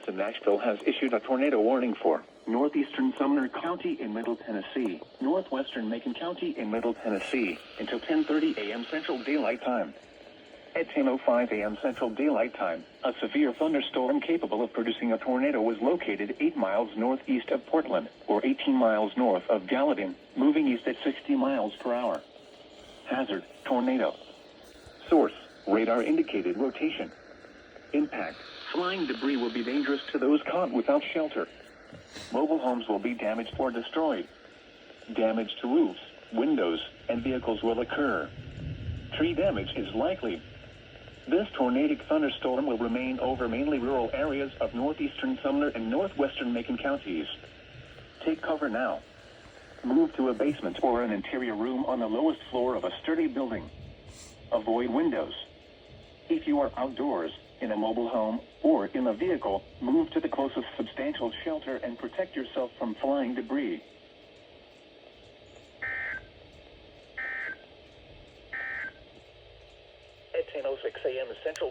EAS in Nashville has issued a tornado warning for northeastern Sumner County in Middle Tennessee, northwestern Macon County in Middle Tennessee, until 10:30 a.m. Central Daylight Time. At 10:05 a.m. Central Daylight Time, a severe thunderstorm capable of producing a tornado was located 8 miles northeast of Portland, or 18 miles north of Gallatin, moving east at 60 miles per hour. Hazard, tornado. Source, radar indicated rotation. Impact, flying debris will be dangerous to those caught without shelter. Mobile homes will be damaged or destroyed. Damage to roofs, windows, and vehicles will occur. Tree damage is likely. This tornadic thunderstorm will remain over mainly rural areas of northeastern Sumner and northwestern Macon counties. Take cover now. Move to a basement or an interior room on the lowest floor of a sturdy building. Avoid windows. If you are outdoors, in a mobile home, or in a vehicle, move to the closest substantial shelter and protect yourself from flying debris. At 10:06 a.m. Central